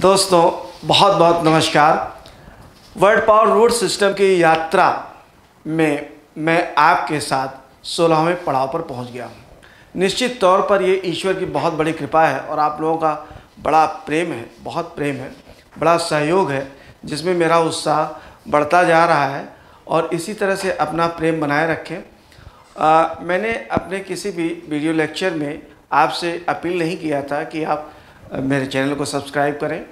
दोस्तों बहुत बहुत नमस्कार। वर्ड पावर रूट सिस्टम की यात्रा में मैं आपके साथ 16वें पड़ाव पर पहुंच गया हूं। निश्चित तौर पर ये ईश्वर की बहुत बड़ी कृपा है और आप लोगों का बड़ा प्रेम है, बहुत प्रेम है, बड़ा सहयोग है, जिसमें मेरा उत्साह बढ़ता जा रहा है और इसी तरह से अपना प्रेम बनाए रखें। मैंने अपने किसी भी वीडियो लेक्चर में आपसे अपील नहीं किया था कि आप मेरे चैनल को सब्सक्राइब करें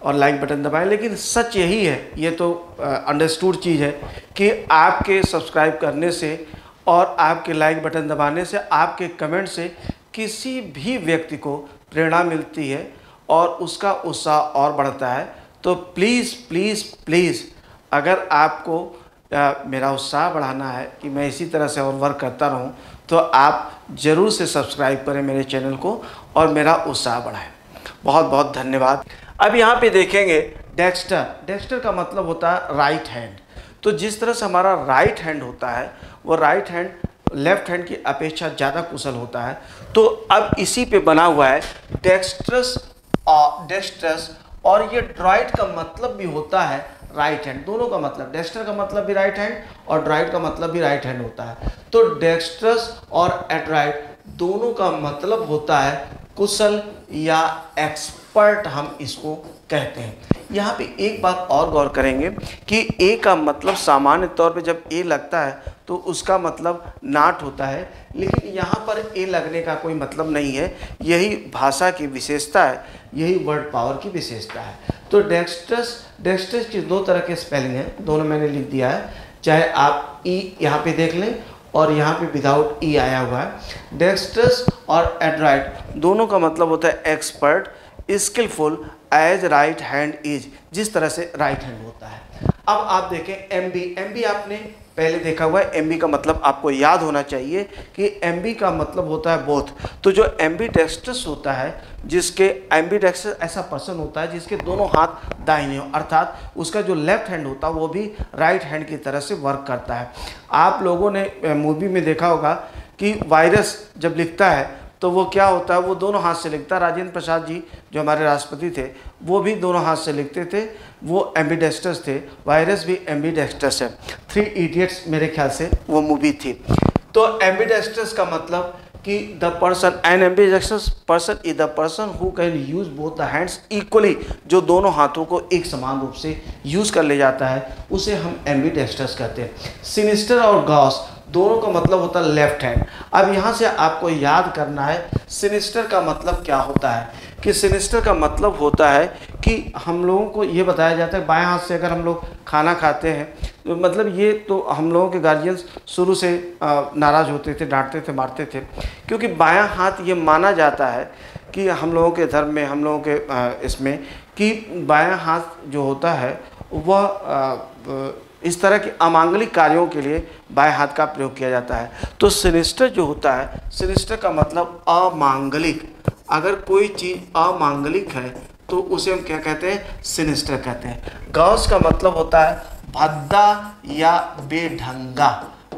और लाइक बटन दबाएं, लेकिन सच यही है, ये तो अंडरस्टूड चीज़ है कि आपके सब्सक्राइब करने से और आपके लाइक बटन दबाने से, आपके कमेंट से किसी भी व्यक्ति को प्रेरणा मिलती है और उसका उत्साह और बढ़ता है। तो प्लीज़ प्लीज़ प्लीज़ अगर आपको मेरा उत्साह बढ़ाना है कि मैं इसी तरह से और वर्क करता रहूं, तो आप ज़रूर से सब्सक्राइब करें मेरे चैनल को और मेरा उत्साह बढ़ाएं। बहुत बहुत धन्यवाद। अब यहाँ पे देखेंगे डेक्स्टर। डेक्स्टर का मतलब होता है राइट हैंड। तो जिस तरह से हमारा राइट हैंड होता है, वो राइट हैंड लेफ्ट हैंड की अपेक्षा ज़्यादा कुशल होता है। तो अब इसी पे बना हुआ है डेक्स्ट्रस और डेक्स्ट्रस, और ये ड्राइट का मतलब भी होता है राइट हैंड। दोनों का मतलब, डेक्स्टर का मतलब भी राइट हैंड और ड्राइट का मतलब भी राइट हैंड होता है। तो डेक्स्ट्रस और एड्राइट दोनों का मतलब होता है कुशल या एक्सपर्ट, हम इसको कहते हैं। यहाँ पे एक बात और गौर करेंगे कि ए का मतलब सामान्य तौर पे जब ए लगता है तो उसका मतलब नाट होता है, लेकिन यहाँ पर ए लगने का कोई मतलब नहीं है। यही भाषा की विशेषता है, यही वर्ड पावर की विशेषता है। तो डेक्स्ट्रस, डेक्स्ट्रस की दो तरह के स्पेलिंग हैं, दोनों मैंने लिख दिया है, चाहे आप ई यहाँ पे देख लें और यहाँ पे विदाउट ई आया हुआ है। डेक्स्ट्रस और एड्राइट दोनों का मतलब होता है expert, skilful as right hand is, जिस तरह से राइट हैंड होता है। अब आप देखें एमबी। एमबी आपने पहले देखा हुआ है। एमबी का मतलब आपको याद होना चाहिए कि एमबी का मतलब होता है बोथ। तो जो एम्बीडेक्स्ट्रस होता है, जिसके एम्बीडेक्स्ट्रस ऐसा पर्सन होता है जिसके दोनों हाथ दाहिने हो, अर्थात उसका जो लेफ्ट हैंड होता है वो भी राइट हैंड की तरह से वर्क करता है। आप लोगों ने मूवी में देखा होगा कि वायरस जब लिखता है तो वो क्या होता है, वो दोनों हाथ से लिखता है। राजेंद्र प्रसाद जी जो हमारे राष्ट्रपति थे, वो भी दोनों हाथ से लिखते थे, वो एम्बीडेक्स्ट्रस थे। वायरस भी एम्बीडेक्स्ट्रस है। 3 इडियट्स मेरे ख्याल से वो मूवी थी। तो एम्बीडेक्स्ट्रस का मतलब कि the person, an ambidextrous person is the person who can use both the hands equally, जो दोनों हाथों को एक समान रूप से यूज कर ले जाता है, उसे हम एम्बीडेक्स्ट्रस कहते हैं। सिनिस्टर और गॉस दोनों का मतलब होता है लेफ्ट हैंड। अब यहाँ से आपको याद करना है सिनिस्टर का मतलब क्या होता है। कि सिनिस्टर का मतलब होता है कि हम लोगों को ये बताया जाता है बाएं हाथ से अगर हम लोग खाना खाते हैं, तो मतलब ये तो हम लोगों के गार्जियंस शुरू से नाराज़ होते थे, डांटते थे, मारते थे, क्योंकि बायां हाथ ये माना जाता है कि हम लोगों के धर्म में, हम लोगों के इसमें, कि बायां हाथ जो होता है वह इस तरह के अमांगलिक कार्यों के लिए बाएं हाथ का प्रयोग किया जाता है। तो सिनिस्टर जो होता है, सिनिस्टर का मतलब अमांगलिक। अगर कोई चीज़ अमांगलिक है तो उसे हम क्या कहते हैं, सिनिस्टर कहते हैं। गॉस का मतलब होता है भद्दा या बेढंगा।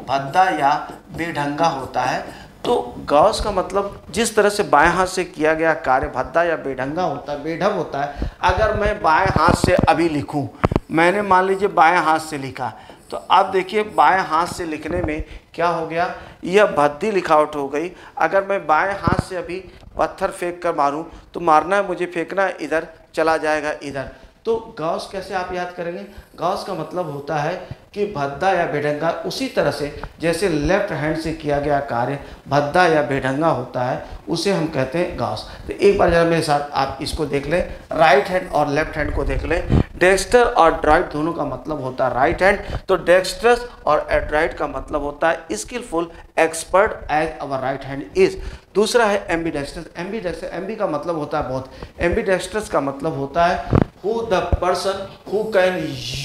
भद्दा या बेढंगा होता है। तो गॉस का मतलब जिस तरह से बाएं हाथ से किया गया कार्य भद्दा या बेढंगा होता है, बेढंग होता है। अगर मैं बाएं हाथ से अभी लिखूं, मैंने मान लीजिए बाएं हाथ से लिखा, तो आप देखिए बाएं हाथ से लिखने में क्या हो गया, यह भद्दी लिखावट हो गई। अगर मैं बाएं हाथ से अभी पत्थर फेंक कर मारूं, तो मारना है मुझे, फेंकना है इधर, चला जाएगा इधर। तो गॉस कैसे आप याद करेंगे, गॉस का मतलब होता है कि भद्दा या बेढंगा, उसी तरह से जैसे लेफ्ट हैंड से किया गया कार्य भद्दा या बेढंगा होता है, उसे हम कहते हैं गॉस। तो एक बार जरा मेरे साथ आप इसको देख लें, राइट हैंड और लेफ्ट हैंड को देख लें। डेक्स्टर और ड्राइट दोनों का मतलब होता है राइट हैंड। तो डेक्स्ट्रस और एड्राइट का मतलब होता है skilful, expert as our right hand is. दूसरा है एम्बीडेक्स्ट्रस। एम्बीडेक्स्ट्रस, एम्बी का मतलब होता है बहुत। एम्बीडेक्स्ट्रस का मतलब होता है who the person who can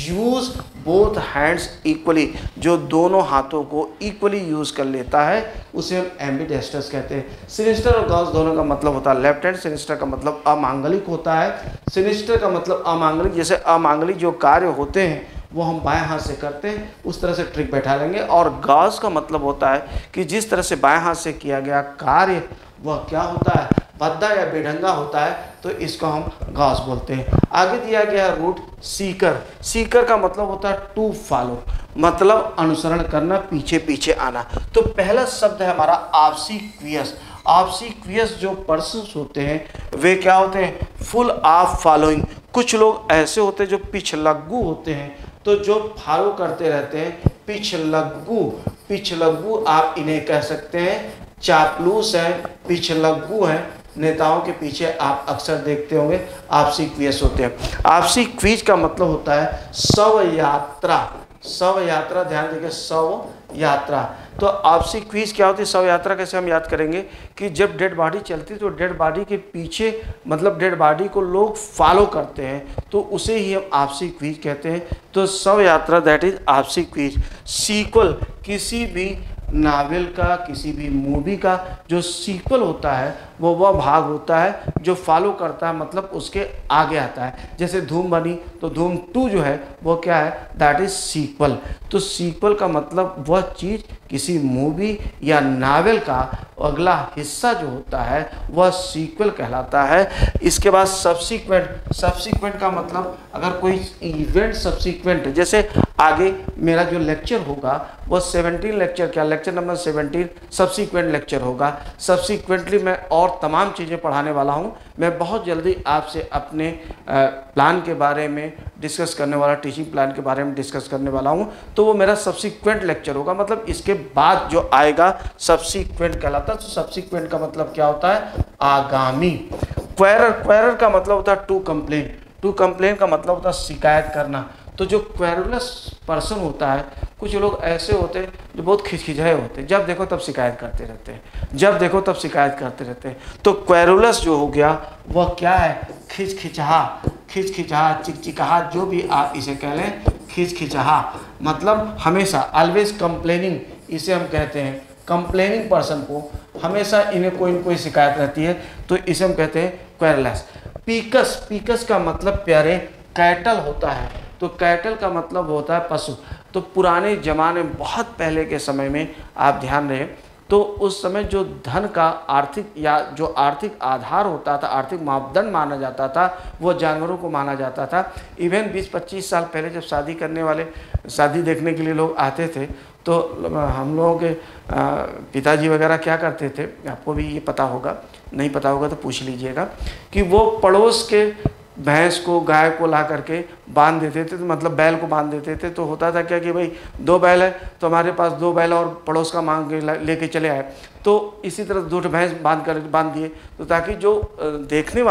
use both hands equally, जो दोनों हाथों को इक्वली यूज कर लेता है, उसे हम एम्बीडेक्स्ट्रस कहते हैं। सिनिस्टर और गॉस दोनों का मतलब होता है लेफ्ट हैंड। सिनिस्टर का मतलब अमांगलिक होता है। सिनिस्टर का मतलब अमांगलिक, जैसे अमांगलिक जो कार्य होते हैं वो हम बाएं हाथ से करते हैं, उस तरह से ट्रिक बैठा लेंगे। और गॉस का मतलब होता है कि जिस तरह से बाएं हाथ से किया गया कार्य वह क्या होता है, भद्दा या बेढंगा होता है तो इसको हम गॉस बोलते हैं। आगे दिया गया रूट सीकर। सीकर का मतलब होता है टू फॉलो, मतलब अनुसरण करना, पीछे पीछे आना। तो पहला शब्द है हमारा ऑब्सीक्वियस। ऑब्सीक्वियस जो पर्सन्स होते हैं वे क्या होते हैं, फुल ऑफ फॉलोइंग। कुछ लोग ऐसे होते हैं जो पिछलग्गू होते हैं, तो जो फॉलो करते रहते हैं, पिछलग्गू। पिछलग्गू आप इन्हें कह सकते हैं, चापलूस हैं, पिछलग्गू हैं, नेताओं के पीछे आप अक्सर देखते होंगे ऑब्सीक्वियस होते हैं। ऑब्सीक्वियस का मतलब होता है शव यात्रा। शव यात्रा, ध्यान देखिए, शव यात्रा। तो ऑब्सीक्वियस क्या होती है, शव यात्रा कैसे हम याद करेंगे कि जब डेड बॉडी चलती है तो डेड बॉडी के पीछे, मतलब डेड बॉडी को लोग फॉलो करते हैं, तो उसे ही हम ऑब्सीक्वियस कहते हैं। तो शव यात्रा दैट इज ऑब्सीक्वियस। सीक्वल, किसी भी नावल का, किसी भी मूवी का जो सीक्वल होता है वो वह भाग होता है जो फॉलो करता है, मतलब उसके आगे आता है। जैसे धूम बनी तो धूम 2 जो है वो क्या है, दैट इज सीक्वल। तो सीक्वल का मतलब वह चीज़, किसी मूवी या नावल का अगला हिस्सा जो होता है वह सीक्वल कहलाता है। इसके बाद सब्सीक्वेंट। सब्सीक्वेंट का मतलब अगर कोई इवेंट सब्सीक्वेंट, जैसे आगे मेरा जो लेक्चर होगा वो 17 लेक्चर, क्या लेक्चर नंबर 17 सब्सीक्वेंट लेक्चर होगा। सब्सीक्वेंटली मैं और तमाम चीज़ें पढ़ाने वाला हूँ। मैं बहुत जल्दी आपसे अपने प्लान के बारे में डिस्कस करने वाला, टीचिंग प्लान के बारे में डिस्कस करने वाला हूँ, तो वो मेरा सब्सीक्वेंट लेक्चर होगा। मतलब इसके बाद जो आएगा सब्सीक्वेंट कहलाता है। तो सब्सीक्वेंट का मतलब क्या होता है, आगामी। क्वेरर, क्वेरर का मतलब होता है टू कंप्लेन। टू कंप्लेन का मतलब होता है शिकायत करना। तो जो क्वेरुलस पर्सन होता है, कुछ लोग ऐसे होते हैं जो बहुत खिचखिचाए होते हैं, जब देखो तब शिकायत करते रहते हैं, जब देखो तब शिकायत करते रहते हैं। तो क्वेरुलस जो हो गया वह क्या है, खिचखिचाहा, खिचखिचाहा, चिकचिकाहा, जो भी आप इसे कह लें, खिचखिचाहा मतलब हमेशा, ऑलवेज कंप्लेनिंग, इसे हम कहते हैं। कंप्लेनिंग पर्सन को हमेशा इन्हें कोई न कोई शिकायत रहती है, तो इसे हम कहते हैं क्वेरुलस। पीकस, पीकस का मतलब प्यारे कैटल होता है। तो कैटल का मतलब होता है पशु। तो पुराने ज़माने में, बहुत पहले के समय में आप ध्यान रहे, तो उस समय जो धन का आर्थिक या जो आर्थिक आधार होता था, आर्थिक मापदंड माना जाता था, वो जानवरों को माना जाता था। इवन 20-25 साल पहले जब शादी करने वाले, शादी देखने के लिए लोग आते थे, तो हम लोगों के पिताजी वगैरह क्या करते थे, आपको भी ये पता होगा, नहीं पता होगा तो पूछ लीजिएगा, कि वो पड़ोस के भैंस को, गाय को ला करके बांध देते थे, तो मतलब बैल को बांध देते थे। तो होता था क्या कि भाई 2 बैल है तो हमारे पास 2 बैल और पड़ोस का मांग के लेके चले आए, तो इसी तरह 2 भैंस बांध दिए, तो ताकि जो देखने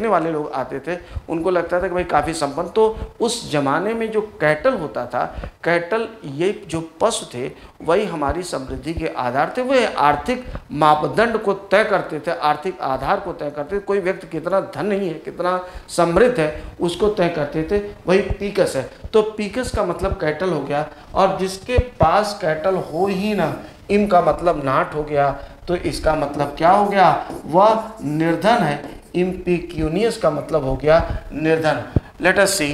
वाले लोग आते थे उनको लगता था कि भाई काफ़ी संपन्न। तो उस ज़माने में जो कैटल होता था, कैटल ये जो पशु थे वही हमारी समृद्धि के आधार थे, वह आर्थिक मापदंड को तय करते थे, आर्थिक आधार को तय करते थे। कोई व्यक्ति कितना धनी है, कितना समृद्ध है, उसको तय करते थे, वही पीकस है। तो पीकस का मतलब कैटल हो गया, और जिसके पास कैटल हो ही ना, इम का मतलब नाट हो गया, तो इसका मतलब क्या हो गया, वह निर्धन है। इम्पिक्यूनियस का मतलब हो गया निर्धन। लेट अस सी।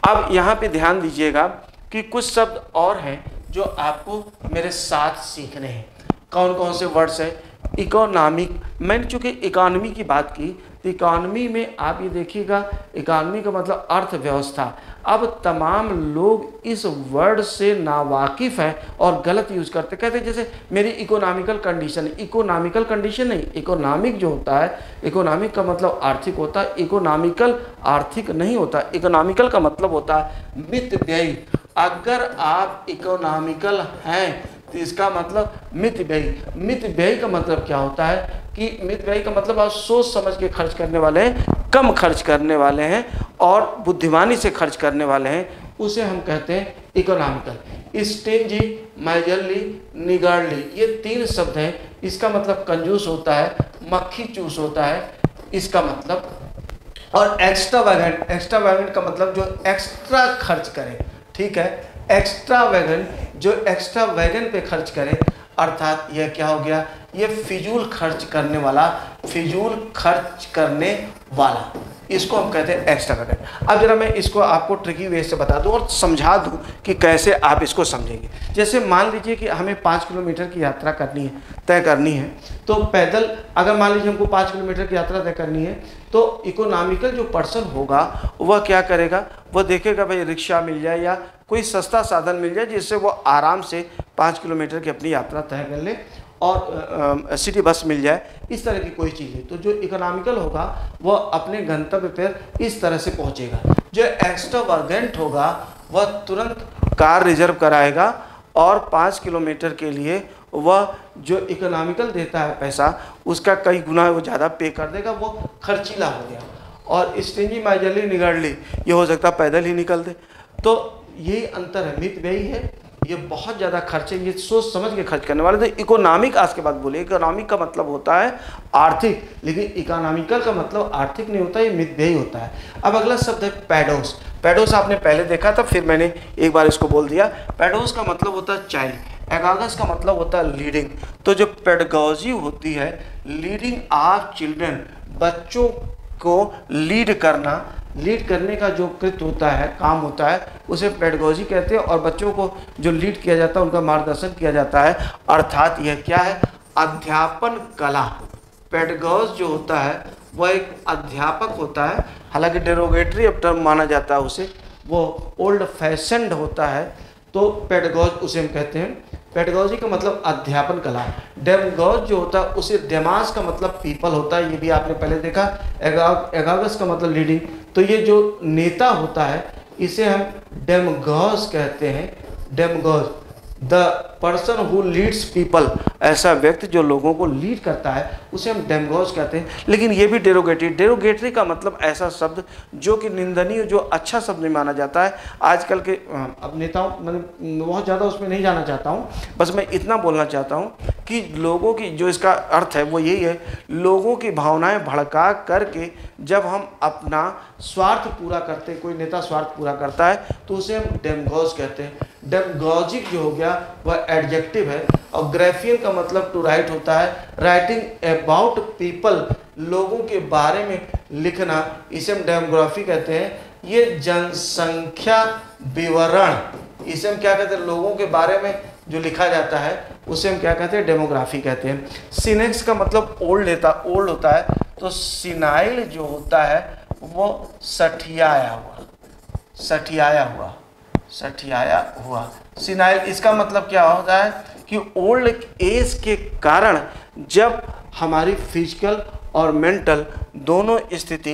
अब यहाँ पे ध्यान दीजिएगा कि कुछ शब्द और हैं जो आपको मेरे साथ सीखने हैं। कौन कौन से वर्ड्स हैं? इकोनॉमिक, मैंने चूँकि इकोनॉमी की बात की, तो इकोनॉमी में आप ये देखिएगा, इकोनॉमी का मतलब अर्थव्यवस्था। अब तमाम लोग इस वर्ड से नावाकिफ़ हैं और गलत यूज़ करते, कहते हैं जैसे मेरी इकोनॉमिकल कंडीशन। इकोनॉमिकल कंडीशन नहीं, इकोनॉमिक जो होता है, इकोनॉमिक का मतलब आर्थिक होता है, इकोनॉमिकल आर्थिक नहीं होता। इकोनॉमिकल का मतलब होता है मित व्ययी। अगर आप इकोनॉमिकल हैं तो इसका मतलब मित व्ययी। मित व्ययी का मतलब क्या होता है कि मित व्ययी का मतलब आप सोच समझ के खर्च करने वाले हैं, कम खर्च करने वाले हैं और बुद्धिमानी से खर्च करने वाले हैं, उसे हम कहते हैं इकोनॉमिकल। स्टिंजी, मेजरली, निगार्डली, ये 3 शब्द हैं। इसका मतलब कंजूस होता है, मक्खी चूस होता है इसका मतलब। और एक्स्ट्रावैगेंट, एक्स्ट्रावैगेंट का मतलब जो एक्स्ट्रा खर्च करे, ठीक है, एक्स्ट्रावैगेंट, जो एक्स्ट्रा वैगन पे खर्च करे, अर्थात यह क्या हो गया, ये फिजूल खर्च करने वाला, फिजूल खर्च करने वाला, इसको हम कहते हैं एक्स्ट्रावैगेंट। अब जरा मैं इसको आपको ट्रिकी वे से बता दूं और समझा दूं कि कैसे आप इसको समझेंगे। जैसे मान लीजिए कि हमें 5 किलोमीटर की यात्रा करनी है, तय करनी है तो पैदल, अगर मान लीजिए हमको 5 किलोमीटर की यात्रा तय करनी है तो इकोनॉमिकल जो पर्सन होगा वह क्या करेगा, वह देखेगा भाई रिक्शा मिल जाए या कोई सस्ता साधन मिल जाए जिससे वो आराम से 5 किलोमीटर की अपनी यात्रा तय कर ले, और सिटी बस मिल जाए, इस तरह की कोई चीज़ है। तो जो इकोनॉमिकल होगा वह अपने गंतव्य पर इस तरह से पहुंचेगा। जो एक्स्ट्रावागेंट होगा वह तुरंत कार रिजर्व कराएगा और 5 किलोमीटर के लिए वह जो इकोनॉमिकल देता है पैसा उसका कई गुना वो ज़्यादा पे कर देगा, वो खर्चीला हो गया। और स्टिंजी माइजरली निगड़ली, ये हो सकता पैदल ही निकल दे। तो यही अंतर है, मित व्ययी है, ये बहुत ज़्यादा खर्चे, ये सोच समझ के खर्च करने वाले। तो इकोनॉमिक आज के बाद बोले, इकोनॉमिक का मतलब होता है आर्थिक, लेकिन इकोनॉमिकल का मतलब आर्थिक नहीं होता, ये मित व्ययी होता है। अब अगला शब्द है पैडोस। पैडोस आपने पहले देखा था, फिर मैंने एक बार इसको बोल दिया। पैडोस का मतलब होता है चाइल्ड, एगागस का मतलब होता है लीडिंग। तो जो पेडागोजी होती है, लीडिंग ऑफ चिल्ड्रन, बच्चों को लीड करना, लीड करने का जो कृत्य होता है, काम होता है, उसे पेडागोजी कहते हैं। और बच्चों को जो लीड किया जाता है उनका मार्गदर्शन किया जाता है, अर्थात यह क्या है, अध्यापन कला। पेडागोज जो होता है वह एक अध्यापक होता है, हालांकि डेरोगेटरी अब टर्म माना जाता है उसे, वो ओल्ड फैशन्ड होता है, तो पेडागोज उसे हम कहते हैं। पेडागोजी का मतलब अध्यापन कला। डेमागोग जो होता है उसे डेमास का मतलब पीपल होता है, ये भी आपने पहले देखा। एगागस का मतलब लीडिंग, तो ये जो नेता होता है इसे हम डेमागोग कहते हैं। Demagogue, the person who leads people, ऐसा व्यक्ति जो लोगों को लीड करता है उसे हम डेमागोग कहते हैं। लेकिन ये भी डेरोगेटरी, डेरोगेटरी का मतलब ऐसा शब्द जो कि निंदनीय, जो अच्छा शब्द नहीं माना जाता है। आजकल के अब नेताओं, मैंने बहुत ज़्यादा उसमें नहीं जाना चाहता हूँ, बस मैं इतना बोलना चाहता हूँ कि लोगों की जो इसका अर्थ है वो यही है, लोगों की भावनाएं भड़का करके जब हम अपना स्वार्थ पूरा करते, कोई नेता स्वार्थ पूरा करता है तो उसे हम डेमागोग कहते हैं। डेमागोजिक जो हो गया वह एडजेक्टिव है, और ग्राफियन का मतलब टू राइट होता है, राइटिंग अबाउट पीपल, लोगों के बारे में लिखना, इसे हम डेमोग्राफी कहते हैं। ये जनसंख्या विवरण, इसे हम क्या कहते हैं, लोगों के बारे में जो लिखा जाता है उसे हम क्या कहते हैं, डेमोग्राफी कहते हैं। सीनेक्स का मतलब ओल्ड होता है, तो सिनाइल जो होता है वो सठियाया हुआ। सिनाइल, इसका मतलब क्या होता है कि ओल्ड एज के कारण जब हमारी फिजिकल और मेंटल दोनों स्थिति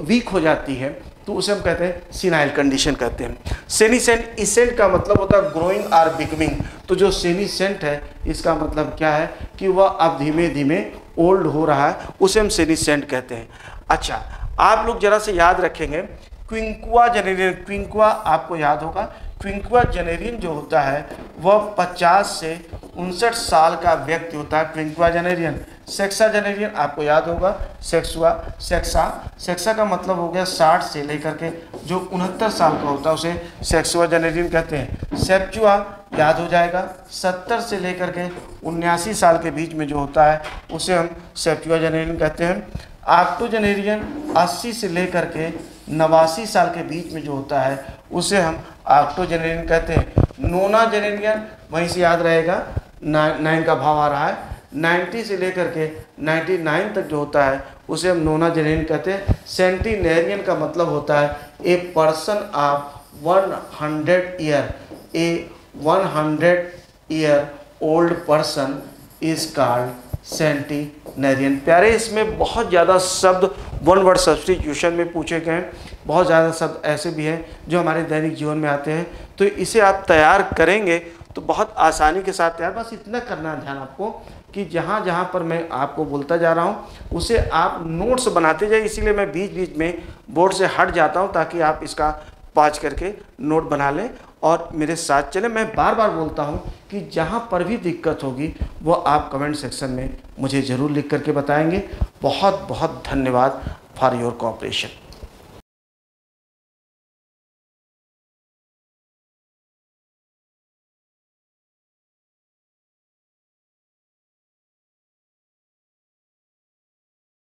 वीक हो जाती है तो उसे हम कहते हैं सिनाइल कंडीशन कहते हैं। सेनिसेंट, इसेंट का मतलब होता है ग्रोइंग और बिकमिंग। तो जो सेनिसेंट है इसका मतलब क्या है कि वह अब धीमे धीमे ओल्ड हो रहा है, उसे हम सेनिसेंट कहते हैं। अच्छा, आप लोग जरा से याद रखेंगे क्विंकुआजेनेरियन, क्विंकुआ आपको याद होगा, क्विंकुआजेनेरियन जो होता है वह 50 से 59 साल का व्यक्ति होता है, क्विंकुआजेनेरियन। सेक्साजेनेरियन आपको याद होगा, सेक्सा का मतलब हो गया 60 से लेकर के जो 69 साल का होता है उसे सेक्सुआजेनेरियन कहते हैं। सेप्चुआ याद हो जाएगा, 70 से लेकर के 79 साल के बीच में जो होता है उसे हम सेप्चुआजेनेरियन कहते हैं। ऑक्टोजेनेरियन 80 से लेकर के 89 साल के बीच में जो होता है उसे हम ऑक्टोजेनेरियन कहते हैं। नोनाजेनेरियन, वहीं से याद रहेगा, 9 का भाव आ रहा है, 90 से लेकर के 99 तक जो होता है उसे हम नोनाजेनेरियन कहते हैं। सेंटिनेरियन का मतलब होता है a person of 100 year, a 100 year old person is called centenarian. प्यारे, इसमें बहुत ज़्यादा शब्द वन वर्ड सब्स्टिट्यूशन में पूछे गए हैं, बहुत ज़्यादा शब्द ऐसे भी हैं जो हमारे दैनिक जीवन में आते हैं, तो इसे आप तैयार करेंगे तो बहुत आसानी के साथ तैयार। बस इतना करना है ध्यान आपको कि जहाँ जहाँ पर मैं आपको बोलता जा रहा हूँ उसे आप नोट्स बनाते जाइए, इसीलिए मैं बीच बीच में बोर्ड से हट जाता हूँ ताकि आप इसका पॉज करके नोट बना लें और मेरे साथ चलें। मैं बार बार बोलता हूँ कि जहाँ पर भी दिक्कत होगी वो आप कमेंट सेक्शन में मुझे ज़रूर लिख करके बताएंगे। बहुत बहुत धन्यवाद फॉर योर कोऑपरेशन।